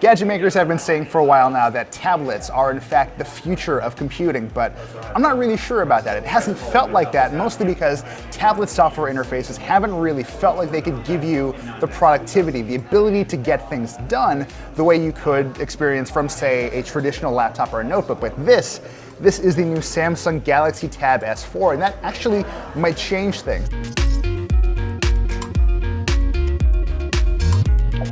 Gadget makers have been saying for a while now that tablets are in fact the future of computing, but I'm not really sure about that. It hasn't felt like that, mostly because tablet software interfaces haven't really felt like they could give you the productivity, the ability to get things done the way you could experience from, say, a traditional laptop or a notebook. But this is the new Samsung Galaxy Tab S4, and that actually might change things.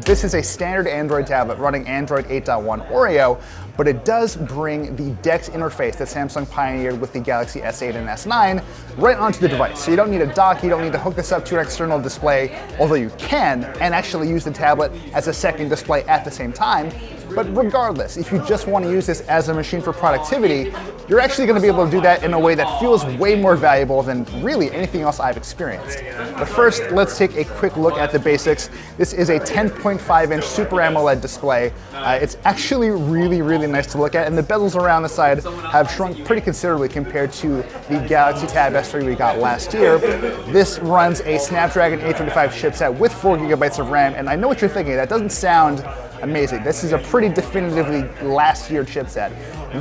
This is a standard Android tablet running Android 8.1 Oreo, but it does bring the DeX interface that Samsung pioneered with the Galaxy S8 and S9 right onto the device. So you don't need a dock, you don't need to hook this up to an external display, although you can, and actually use the tablet as a second display at the same time. But regardless, if you just want to use this as a machine for productivity, you're actually going to be able to do that in a way that feels way more valuable than really anything else I've experienced. But first, let's take a quick look at the basics. This is a 10.5-inch Super AMOLED display. It's actually really nice to look at, and the bezels around the side have shrunk pretty considerably compared to the Galaxy Tab S3 we got last year. This runs a Snapdragon 835 chipset with 4 GB of RAM, and I know what you're thinking, that doesn't sound amazing. This is a pretty definitively last year chipset.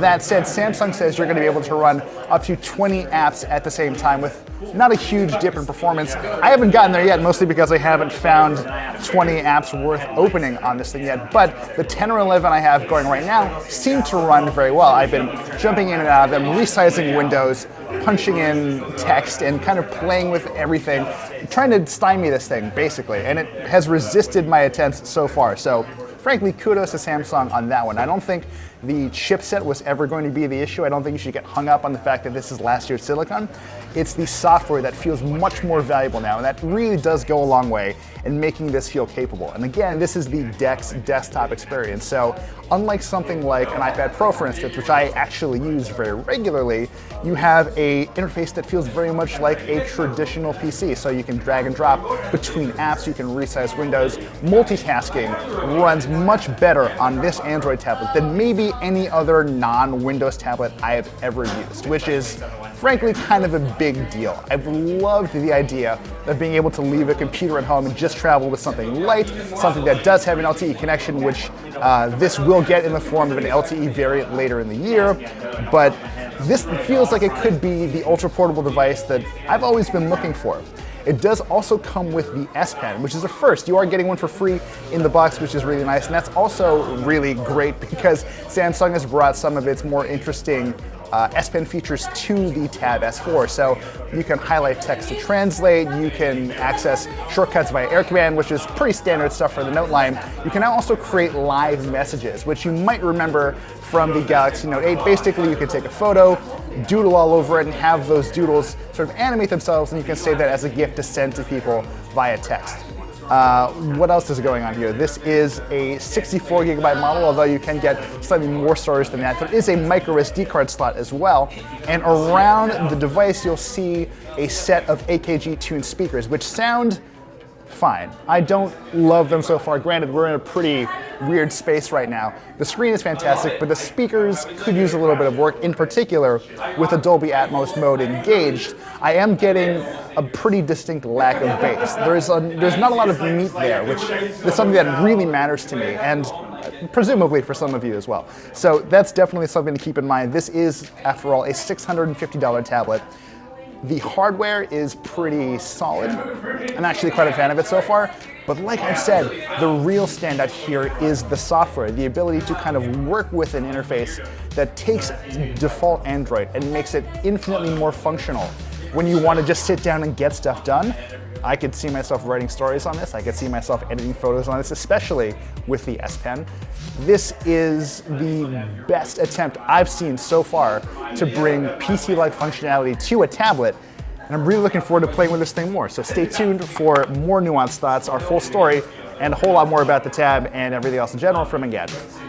That said, Samsung says you're going to be able to run up to 20 apps at the same time with not a huge dip in performance. I haven't gotten there yet, mostly because I haven't found 20 apps worth opening on this thing yet, but the 10 or 11 I have going right now seem to run very well. I've been jumping in and out of them, resizing windows, punching in text, and kind of playing with everything, trying to stymie this thing, basically, and it has resisted my attempts so far. So frankly, kudos to Samsung on that one. I don't think the chipset was ever going to be the issue. I don't think you should get hung up on the fact that this is last year's silicon. It's the software that feels much more valuable now, and that really does go a long way in making this feel capable. And again, this is the DeX desktop experience. So unlike something like an iPad Pro, for instance, which I actually use very regularly, you have an interface that feels very much like a traditional PC. So you can drag and drop between apps, you can resize windows. Multitasking runs much better on this Android tablet than maybe any other non-Windows tablet I have ever used, which is frankly kind of a big deal. I've loved the idea of being able to leave a computer at home and just travel with something light, something that does have an LTE connection, which this will get in the form of an LTE variant later in the year. But this feels like it could be the ultra portable device that I've always been looking for. It does also come with the S Pen, which is a first. You are getting one for free in the box, which is really nice. And that's also really great because Samsung has brought some of its more interesting S Pen features to the Tab S4. So you can highlight text to translate, you can access shortcuts via Air Command, which is pretty standard stuff for the Note line. You can now also create live messages, which you might remember from the Galaxy Note 8. Basically, you can take a photo, doodle all over it, and have those doodles sort of animate themselves, and you can save that as a gift to send to people via text. What else is going on here? This is a 64 gigabyte model, although you can get slightly more storage than that. There is a micro SD card slot as well, and around the device you'll see a set of AKG tuned speakers, which sound fine. I don't love them so far. Granted, we're in a pretty weird space right now. The screen is fantastic, but the speakers could use a little bit of work, in particular with the Dolby Atmos mode engaged. I am getting a pretty distinct lack of bass. There's not a lot of meat there, which is something that really matters to me, and presumably for some of you as well. So that's definitely something to keep in mind. This is, after all, a $650 tablet. The hardware is pretty solid. I'm actually quite a fan of it so far. But like I've said, the real standout here is the software, the ability to kind of work with an interface that takes default Android and makes it infinitely more functional. When you want to just sit down and get stuff done, I could see myself writing stories on this. I could see myself editing photos on this, especially with the S Pen. This is the best attempt I've seen so far to bring PC-like functionality to a tablet, and I'm really looking forward to playing with this thing more. So stay tuned for more nuanced thoughts, our full story, and a whole lot more about the Tab and everything else in general from Engadget.